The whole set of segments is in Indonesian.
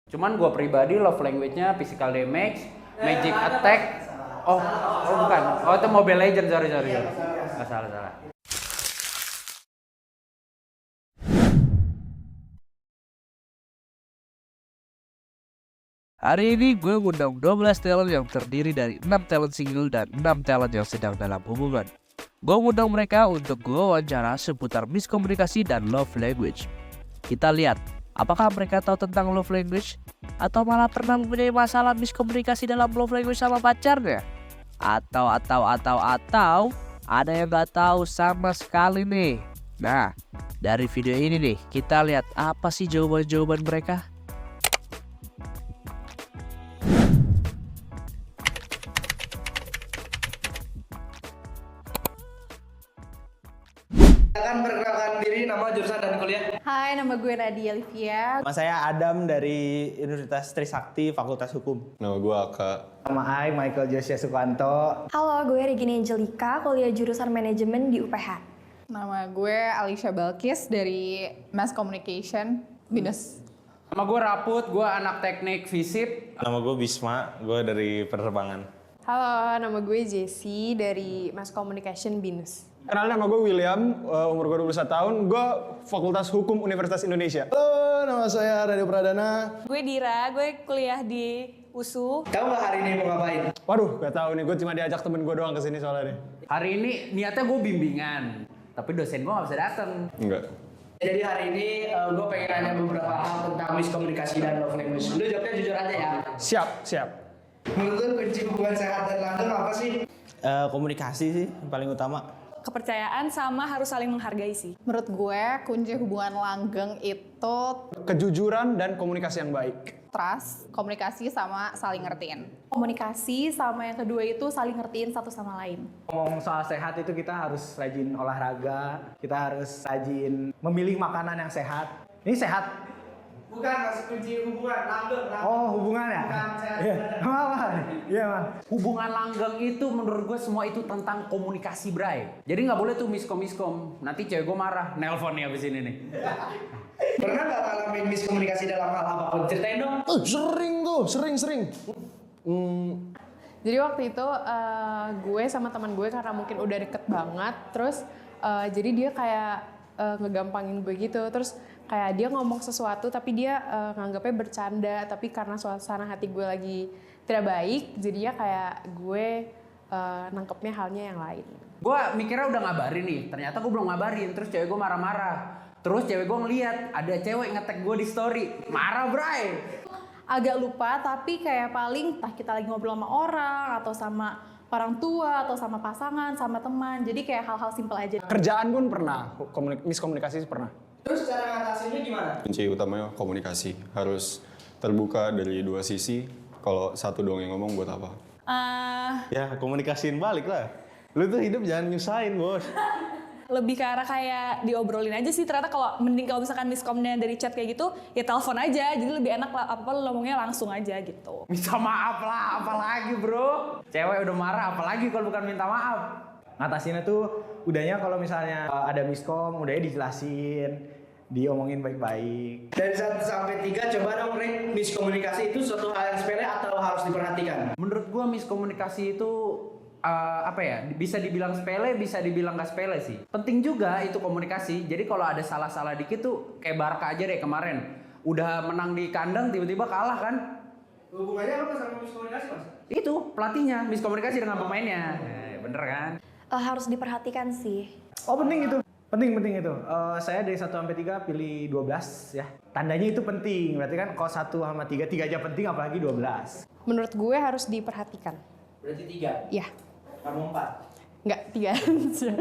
Cuman gue pribadi love language-nya physical damage, magic attack. Oh bukan. Oh itu Mobile Legends, sorry. Nggak salah. Hari ini gue ngundang 12 talent yang terdiri dari 6 talent single dan 6 talent yang sedang dalam hubungan. Gue ngundang mereka untuk gue wawancara seputar miskomunikasi dan love language. Kita lihat, apakah mereka tahu tentang love language? Atau malah pernah mempunyai masalah miskomunikasi dalam love language sama pacarnya? Atau ada yang gak tahu sama sekali nih. Nah, dari video ini nih, kita lihat apa sih jawaban-jawaban mereka. Akan perkenalkan diri, nama, jurusan, dan kuliah. Hai, nama gue Nadia Livia. Nama saya Adam dari Universitas Trisakti, Fakultas Hukum. Nama gue Aka. Nama saya Michael Josia Sukanto. Halo, gue Regina Angelika, kuliah jurusan manajemen di UPH. Nama gue Alicia Balkis dari Mass Communication, BINUS. Nama gue Raput, gue anak teknik FISIP. Nama gue Bisma, gue dari penerbangan. Halo, nama gue Jessie dari Mass Communication BINUS. Kenalin, nama gue William, umur gue 21 tahun, gue Fakultas Hukum Universitas Indonesia. Halo, nama saya Radio Pradana. Gue Dira, gue kuliah di USU. Tahu nggak hari ini mau ngapain? Waduh, gak tahu nih, gue cuma diajak temen gue doang kesini soalnya nih. Hari ini niatnya gue bimbingan, tapi dosen gue gak bisa dateng. Enggak. Jadi hari ini gue pengen nanya beberapa hal tentang miskomunikasi dan love language. Lu jawabnya jujur aja ya. Siap. Menurut lu kunci hubungan sehat dan langgeng apa sih? Komunikasi sih yang paling utama. Kepercayaan sama harus saling menghargai sih. Menurut gue, kunci hubungan langgeng itu Kejujuran dan komunikasi yang baik. trust, komunikasi sama saling ngertiin. Komunikasi sama yang kedua itu saling ngertiin satu sama lain. Ngomong soal sehat itu kita harus rajin olahraga, kita harus rajin memilih makanan yang sehat. Ini sehat. Bukan, masih kunci hubungan langgeng. Oh, hubungan ya? Bukan sehat. Iya, apa? Iya, Mas. Hubungan langgeng itu menurut gue semua itu tentang komunikasi, Bray. Jadi nggak boleh tuh miskom. Nanti cewek gue marah, nelpon nih abis ini nih. Pernah nggak ngalamin miskomunikasi dalam hal apapun? Ceritain dong. Sering tuh, sering. Jadi waktu itu gue sama teman gue karena mungkin udah deket banget, terus jadi dia kayak ngegampangin gue gitu, terus kayak dia ngomong sesuatu tapi dia nganggapnya bercanda, tapi karena suasana hati gue lagi tidak baik, jadinya kayak gue nangkepnya halnya yang lain. Gue mikirnya udah ngabarin nih, ternyata gue belum ngabarin, terus cewek gue marah-marah. Terus cewek gue ngeliat ada cewek nge-tag gue di story, marah Bray. Agak lupa, tapi kayak paling entah kita lagi ngobrol sama orang, atau sama orang tua, atau sama pasangan, sama teman. Jadi kayak hal-hal simpel aja. Kerjaan pun pernah, miskomunikasi pernah. Terus cara ngatasinnya gimana? Kunci utamanya komunikasi, harus terbuka dari dua sisi. Kalau satu doang yang ngomong buat apa? Ya, komunikasiin balik lah. Lu tuh hidup jangan nyusahin, bos. Lebih ke arah kayak diobrolin aja sih, ternyata kalau mending kalau misalkan miskomnya dari chat kayak gitu, ya telepon aja, jadi lebih enak lah, apa lu ngomongnya langsung aja gitu. Minta maaf lah, apalagi bro. Cewek udah marah, apalagi kalau bukan minta maaf. Ngatasinnya tuh udahnya kalau misalnya ada miskom, udahnya dijelasin, diomongin baik-baik. Dari 1 sampai 3, coba dong rate miskomunikasi itu suatu hal yang sepele atau harus diperhatikan? Menurut gua miskomunikasi itu bisa dibilang sepele, bisa dibilang gak sepele sih. Penting juga itu komunikasi. Jadi kalau ada salah-salah dikit tuh kayak Barca aja deh kemarin. Udah menang di kandang tiba-tiba kalah kan. Hubungannya apa sama miskomunikasi, Mas? Itu pelatihnya miskomunikasi dengan pemainnya. Bener kan? Harus diperhatikan sih. Oh, penting itu. Penting itu. Saya dari 1 sampai 3 pilih 12 ya. Tandanya itu penting. Berarti kan kalau 1 sama 3 aja penting, apalagi 12. Menurut gue harus diperhatikan. Berarti 3. Iya. Kamu 4. Enggak, 3 aja.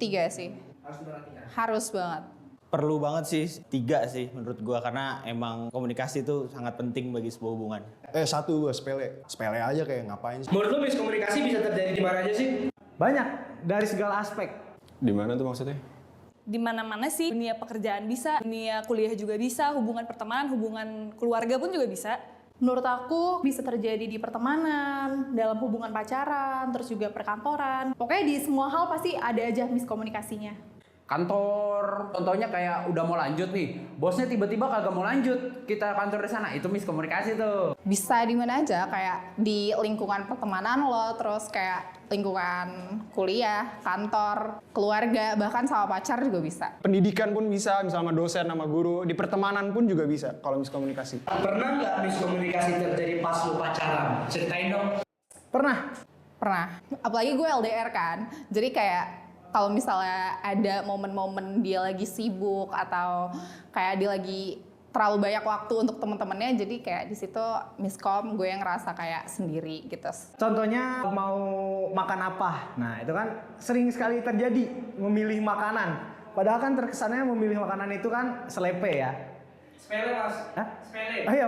3 sih. Harus diperhatikan. Harus banget. Perlu banget sih, 3 sih menurut gua. Karena emang komunikasi itu sangat penting bagi sebuah hubungan. 1 gue sepele aja kayak ngapain sih. Menurut lu miskomunikasi bisa terjadi di mana aja sih? Banyak, dari segala aspek. Di mana tuh maksudnya? Di mana-mana sih, dunia pekerjaan bisa, dunia kuliah juga bisa, hubungan pertemanan, hubungan keluarga pun juga bisa. Menurut aku bisa terjadi di pertemanan, dalam hubungan pacaran, terus juga perkantoran. Pokoknya di semua hal pasti ada aja miskomunikasinya. kantor. Contohnya kayak udah mau lanjut nih, bosnya tiba-tiba kagak mau lanjut kita kantor di sana, itu miskomunikasi tuh. Bisa di mana aja, kayak di lingkungan pertemanan lo, terus kayak lingkungan kuliah, kantor, keluarga, bahkan sama pacar juga bisa. Pendidikan pun bisa, misalnya sama dosen, sama guru. Di pertemanan pun juga bisa kalau miskomunikasi. Pernah nggak miskomunikasi terjadi pas lu pacaran? Ceritain dong. Pernah. Apalagi gue LDR kan. Jadi kayak kalau misalnya ada momen-momen dia lagi sibuk atau kayak dia lagi terlalu banyak waktu untuk teman-temannya, jadi kayak di situ miskom, gue yang ngerasa kayak sendiri gitu. Contohnya mau makan apa? Nah itu kan sering sekali terjadi memilih makanan. Padahal kan terkesannya memilih makanan itu kan selepe ya. Sepele mas. Hah? Sepele. Oh iya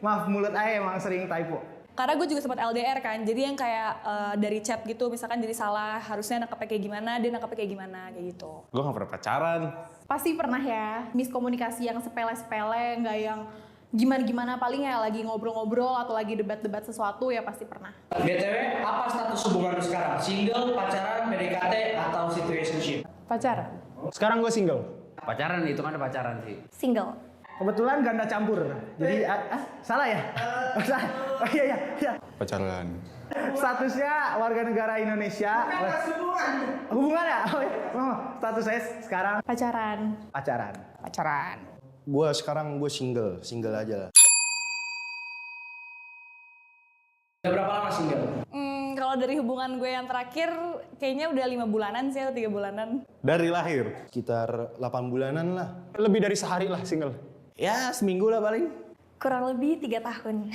maaf mulut ayah emang sering typo. Karena gue juga sempat LDR kan, jadi yang kayak dari chat gitu, misalkan jadi salah, harusnya nangkepnya kayak gimana, dia nangkepnya kayak gimana, kayak gitu. Gue gak pernah pacaran. Pasti pernah ya, miskomunikasi yang sepele-sepele, nggak yang gimana-gimana, paling ya lagi ngobrol-ngobrol atau lagi debat-debat sesuatu ya pasti pernah. BTW, apa status hubungan lu sekarang? Single, pacaran, PDKT, atau situationship? Pacaran. Sekarang gue single. Pacaran itu kan pacaran sih. Single. Kebetulan ganda campur. Jadi salah ya? Salah. Oh iya. Pacaran. Statusnya warga negara Indonesia. Hubungan ya? Oh, iya. Oh, status saya sekarang pacaran. Gue sekarang single aja lah. Udah berapa lama single? Kalau dari hubungan gue yang terakhir, kayaknya udah 5 bulanan sih atau 3 bulanan. Dari lahir? Sekitar 8 bulanan lah. Lebih dari sehari lah single. Ya seminggu lah paling. Kurang lebih 3 tahun.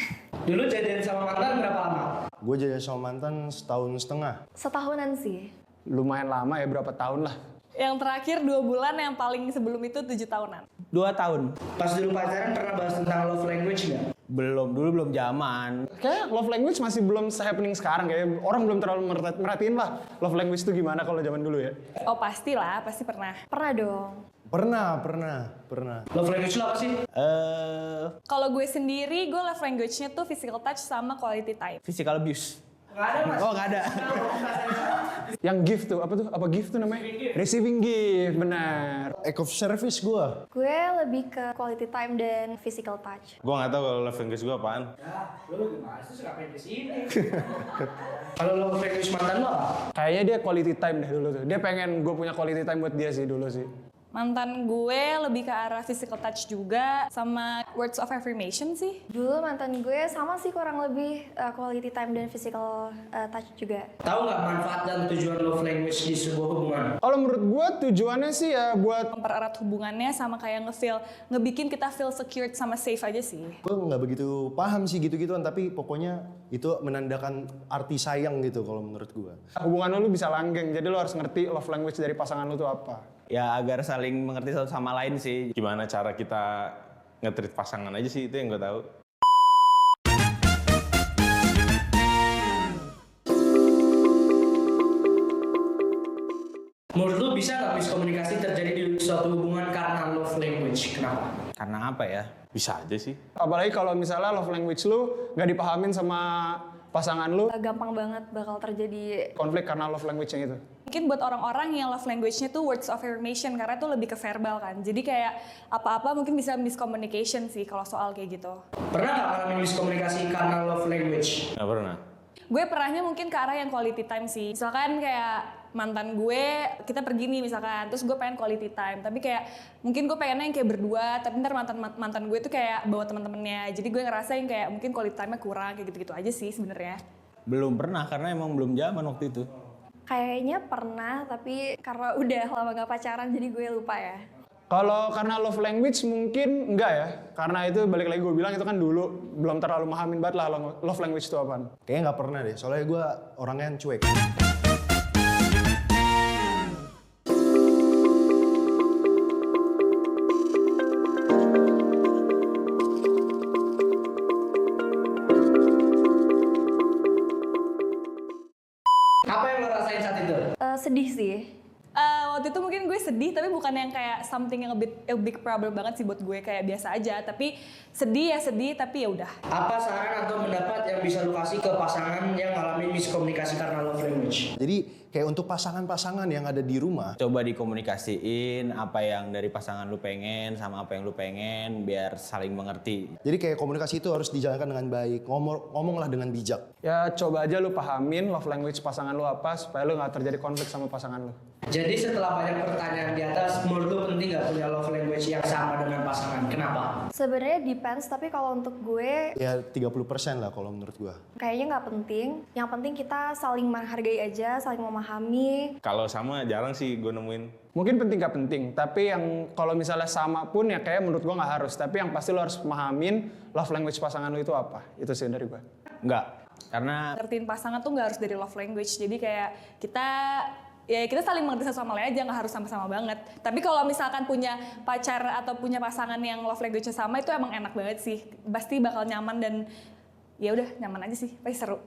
Dulu jadian sama mantan berapa lama? Gue jadi sama mantan setahun setengah. Setahunan sih. Lumayan lama ya, berapa tahun lah. Yang terakhir 2 bulan, yang paling sebelum itu 7 tahunan. 2 tahun. Pas dulu pacaran pernah bahas tentang love language nggak? Dulu belum zaman. Kayak love language masih belum se-happening sekarang. Kayak orang belum terlalu merhatiin lah love language itu gimana kalau zaman dulu ya. Oh pastilah, pasti pernah. Pernah dong. Pernah. Love language lu apa sih? Kalau gue sendiri, gue love language-nya tuh physical touch sama quality time. Physical abuse. Nggak ada mas. Oh nggak ada. Yang gift tuh, apa gift tuh namanya? Receiving gift, benar. Act of service gue. Gue lebih ke quality time dan physical touch. Gue nggak tahu kalau love language gue apaan. Lu gimana sih ngapain di sini? Kalau love language mantan lu apa? Kayaknya dia quality time deh dulu tuh. Dia pengen gue punya quality time buat dia sih dulu sih. Mantan gue lebih ke arah physical touch juga, sama words of affirmation sih. Dulu mantan gue sama sih kurang lebih quality time dan physical touch juga. Tahu nggak manfaat dan tujuan love language di sebuah hubungan? Kalau menurut gue tujuannya sih ya buat mempererat hubungannya sama kayak ngebikin kita feel secured sama safe aja sih. gue nggak begitu paham sih gitu-gituan, tapi pokoknya itu menandakan arti sayang gitu kalau menurut gue. Hubungan lu bisa langgeng, jadi lu harus ngerti love language dari pasangan lu tuh apa. Ya agar saling mengerti satu sama lain sih. Gimana cara kita nge-treat pasangan aja sih, itu yang gue tahu. Menurut lu bisa nggak miskomunikasi terjadi di suatu hubungan karena love language? Kenapa? Karena apa ya? Bisa aja sih. Apalagi kalau misalnya love language lu nggak dipahamin sama pasangan lu, Gampang banget bakal terjadi konflik karena love language-nya itu. Mungkin buat orang-orang yang love language-nya tuh words of affirmation, karena itu lebih ke verbal kan. Jadi kayak apa-apa mungkin bisa miscommunication sih kalau soal kayak gitu. Pernah nggak ngalamin miskomunikasi karena love language? Nggak pernah. Gue pernahnya mungkin ke arah yang quality time sih. Misalkan kayak mantan gue, kita pergi nih misalkan, terus gue pengen quality time. Tapi kayak mungkin gue pengennya yang kayak berdua, tapi ntar mantan gue tuh kayak bawa teman-temannya. Jadi gue ngerasa yang kayak mungkin quality time-nya kurang, kayak gitu-gitu aja sih sebenarnya. Belum pernah, karena emang belum zaman waktu itu. kayaknya pernah tapi karena udah lama gak pacaran jadi gue lupa ya. Kalau karena love language mungkin enggak ya. Karena itu balik lagi gue bilang itu kan dulu belum terlalu mahamin banget lah love language itu apaan. Kayaknya nggak pernah deh, soalnya gue orangnya yang cuek. Apa yang lo rasain saat itu? Sedih sih. Waktu itu itu mungkin gue sedih, tapi bukan yang kayak something yang a big problem banget sih buat gue, kayak biasa aja. Tapi sedih ya sedih, tapi ya udah. Apa saran atau pendapat yang bisa lu kasih ke pasangan yang ngalamin miskomunikasi karena love language? Jadi kayak untuk pasangan-pasangan yang ada di rumah, Coba dikomunikasiin apa yang dari pasangan lu pengen sama apa yang lu pengen biar saling mengerti. jadi kayak komunikasi itu harus dijalankan dengan baik, ngomonglah dengan bijak. Ya coba aja lu pahamin love language pasangan lu apa supaya lu nggak terjadi konflik sama pasangan lu. Jadi setelah banyak pertanyaan di atas, menurut lu penting nggak punya love language yang sama dengan pasangan? Kenapa? Sebenarnya depends, tapi kalau untuk gue Ya 30% lah kalau menurut gua. kayaknya nggak penting. Yang penting kita saling menghargai aja, saling memahami. Kalau sama jarang sih gue nemuin. Mungkin penting gak penting, tapi yang kalau misalnya sama pun ya kayak menurut gua nggak harus. Tapi yang pasti lu harus pahamin love language pasangan lu itu apa. Itu sih dari gua. Enggak, karena Ngertiin pasangan tuh nggak harus dari love language. Jadi kayak kita saling mengerti satu sama lain aja, nggak harus sama-sama banget. Tapi kalau misalkan punya pacar atau punya pasangan yang love language-nya sama, itu emang enak banget sih. Pasti bakal nyaman dan ya udah nyaman aja sih, pasti seru.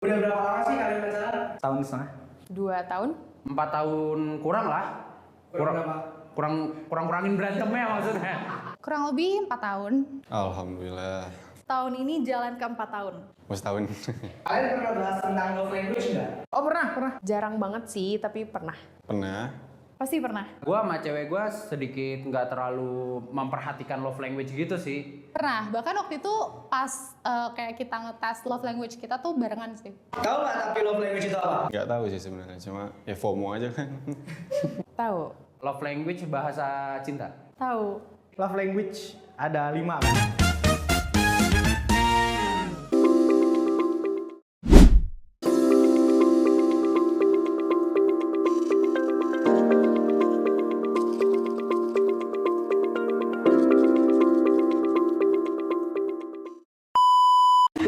Udah berapa lama sih kalian pacaran? Tahun setengah. 2 tahun? 4 tahun kurang lah. Kurangin berantemnya maksudnya. Kurang lebih 4 tahun. Alhamdulillah. Tahun ini jalan ke 4 tahun. Mau setahun. Kalian pernah bahas tentang love language nggak? Oh pernah. Jarang banget sih, tapi pernah. Pernah. Pasti pernah. Gua sama cewek gua sedikit nggak terlalu memperhatikan love language gitu sih. Pernah, bahkan waktu itu pas kayak kita ngetes love language kita tuh barengan sih. Tahu nggak tapi love language itu apa? Nggak tahu sih sebenarnya, cuma ya FOMO aja kan. Tahu. Love language bahasa cinta. Tahu. Love language ada 5 kan?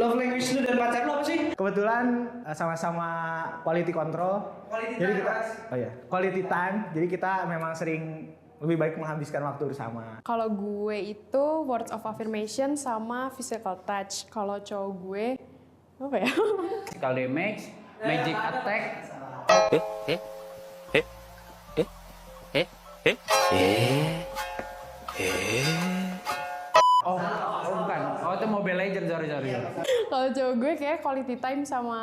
Love language lu dan pacar lu apa sih? Kebetulan sama-sama quality control. Jadi kita quality time. Jadi kita memang sering lebih baik menghabiskan waktu bersama. Kalau gue itu words of affirmation sama physical touch. Kalau cowok gue apa ya? Physical damage, magic attack. Oh, bukan. Oh, itu Mobile Legends, sorry. Kalau cowok gue kayak quality time sama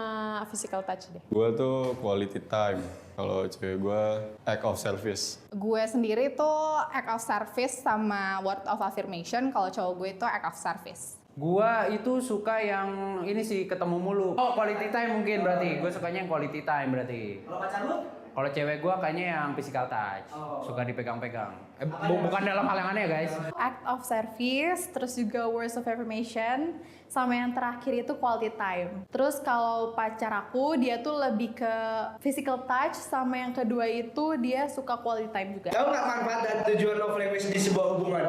physical touch deh. Gue tuh quality time. Kalau cewek gue act of service. Gue sendiri tuh act of service sama word of affirmation. Kalau cowok gue itu act of service. Gua itu suka yang ini sih, ketemu mulu. Oh, quality time mungkin berarti. Gue sukanya yang quality time berarti. Kalau pacar lu? Kalau cewek gua kayaknya yang physical touch. Suka dipegang-pegang. Bukan dalam hal yang aneh ya, guys. Act of service, terus juga words of affirmation, sama yang terakhir itu quality time. Terus kalau pacar aku, dia tuh lebih ke physical touch, sama yang kedua itu dia suka quality time juga. Tahu nggak manfaat dan tujuan love language di sebuah hubungan?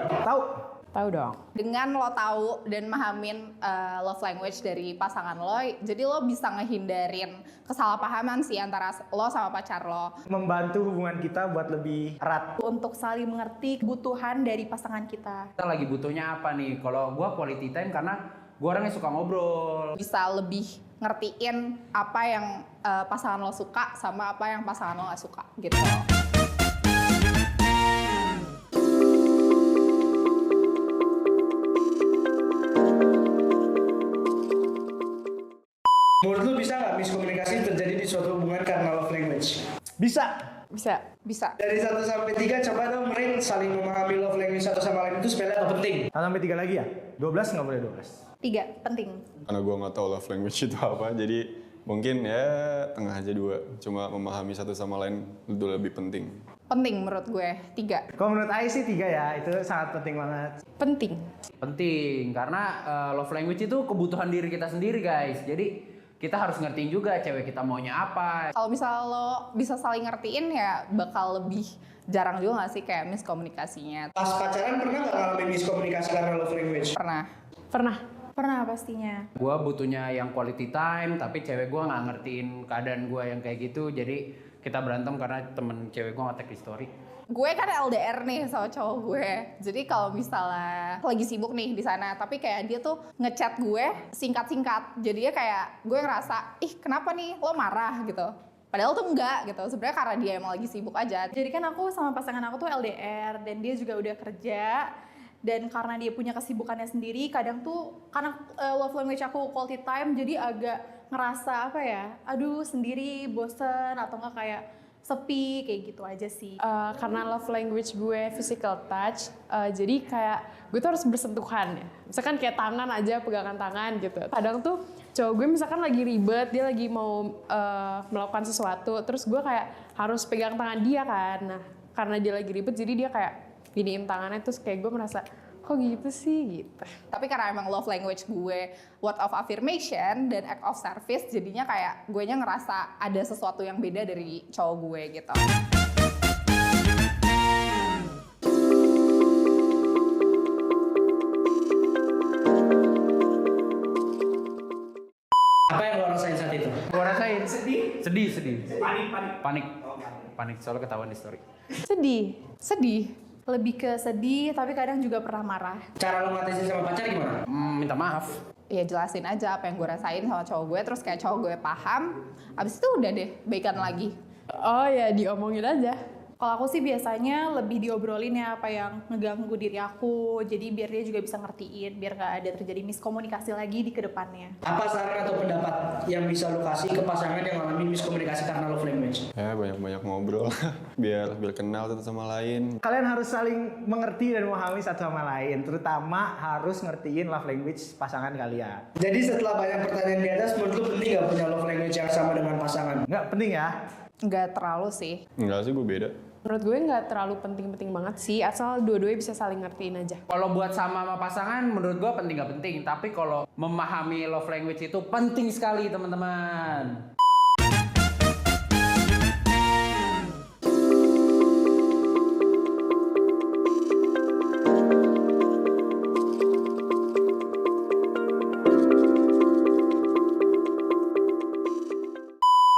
Tahu dong. Dengan lo tahu dan mahamin love language dari pasangan lo, jadi lo bisa ngehindarin kesalahpahaman sih antara lo sama pacar lo. Membantu hubungan kita buat lebih erat. Untuk saling mengerti kebutuhan dari pasangan kita. Kita lagi butuhnya apa nih? Kalau gua quality time karena gua orangnya suka ngobrol. Bisa lebih ngertiin apa yang pasangan lo suka sama apa yang pasangan lo gak suka gitu. Menurut lu bisa nggak miskomunikasi terjadi di suatu hubungan karena love language? Bisa. Bisa. Dari 1 sampai 3 coba dong Rin saling memahami love language satu sama lain itu sepele atau penting? 1 sampai 3 lagi ya? 12 nggak boleh 12. 3, penting. Karena gue nggak tahu love language itu apa, jadi mungkin ya tengah aja 2. Cuma memahami satu sama lain itu lebih penting. Penting menurut gue, 3. Kalau menurut Ai sih 3 ya, itu sangat penting banget. Penting, karena love language itu kebutuhan diri kita sendiri, guys. Jadi kita harus ngertiin juga cewek kita maunya apa. Kalau misalnya lo bisa saling ngertiin ya bakal lebih jarang juga gak sih kayak miskomunikasinya. Pas pacaran pernah nggak ngalamin miskomunikasi karena love language? Pernah pastinya. Gua butuhnya yang quality time, tapi cewek gua nggak ngertiin keadaan gua yang kayak gitu. Jadi kita berantem karena temen cewek gua nge-tag di story. Gue kan LDR nih sama cowok gue. Jadi kalau misalnya lagi sibuk nih di sana, tapi kayak dia tuh ngechat gue singkat-singkat. Jadinya kayak gue ngerasa, ih kenapa nih lo marah gitu. Padahal tuh enggak gitu. Sebenarnya karena dia emang lagi sibuk aja. Jadi kan aku sama pasangan aku tuh LDR dan dia juga udah kerja. Dan karena dia punya kesibukannya sendiri, kadang tuh karena love language aku quality time, jadi agak ngerasa apa ya, aduh sendiri, bosen atau enggak kayak sepi, kayak gitu aja sih. Karena love language gue physical touch, jadi kayak gue tuh harus bersentuhan ya. Misalkan kayak tangan aja, pegangan tangan gitu. Kadang tuh cowok gue misalkan lagi ribet, dia lagi mau melakukan sesuatu, terus gue kayak harus pegang tangan dia kan. Nah, karena dia lagi ribet, jadi dia kayak giniin tangannya, terus kayak gue merasa, kok gitu sih gitu. Tapi karena emang love language gue word of affirmation dan act of service, jadinya kayak gue nya ngerasa ada sesuatu yang beda dari cowok gue gitu. Apa yang lo rasain saat itu? Gue rasain sedih. Panik soalnya ketahuan di story. Sedih. Lebih ke sedih, tapi kadang juga pernah marah. Cara lo ngatasin sama pacar gimana? Minta maaf. Ya jelasin aja apa yang gue rasain sama cowok gue, terus kayak cowok gue paham, abis itu udah deh baikan lagi. Oh ya, diomongin aja. Kalau aku sih biasanya lebih diobrolin ya apa yang ngeganggu diri aku, jadi biar dia juga bisa ngertiin, biar nggak ada terjadi miskomunikasi lagi di kedepannya. Apa saran atau pendapat yang bisa lo kasih ke pasangan yang ngalamin miskomunikasi karena love language? Ya banyak-banyak ngobrol biar kenal satu sama lain. Kalian harus saling mengerti dan memahami satu sama lain, terutama harus ngertiin love language pasangan kalian. Jadi setelah banyak pertanyaan di atas, menurut lo penting nggak punya love language yang sama dengan pasangan? Nggak penting ya? Nggak terlalu sih. Enggak sih, gue beda. Menurut gue nggak terlalu penting-penting banget sih, asal dua-duanya bisa saling ngertiin aja. Kalau buat sama pasangan, menurut gue penting gak penting. Tapi kalau memahami love language itu penting sekali teman-teman.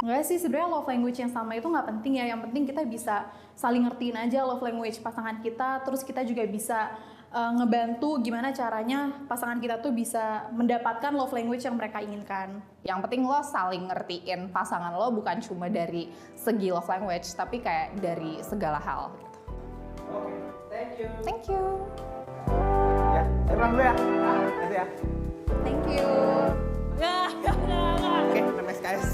Enggak sih, sebenarnya love language yang sama itu nggak penting ya. Yang penting kita bisa saling ngertiin aja love language pasangan kita. Terus kita juga bisa ngebantu gimana caranya pasangan kita tuh bisa mendapatkan love language yang mereka inginkan. Yang penting lo saling ngertiin pasangan lo bukan cuma dari segi love language, tapi kayak dari segala hal. Oke, thank you. Thank you. Ya, saya pulang dulu ya. Nanti ya. Thank you. Oke, next guys.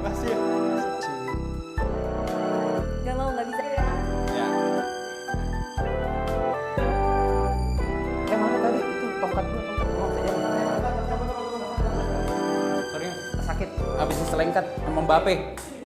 Makasih ya. Gak mau, gak bisa. Mana tadi itu tongkat gue mau saja. Sorry, sakit. Habis diselengkat sama Mbappe.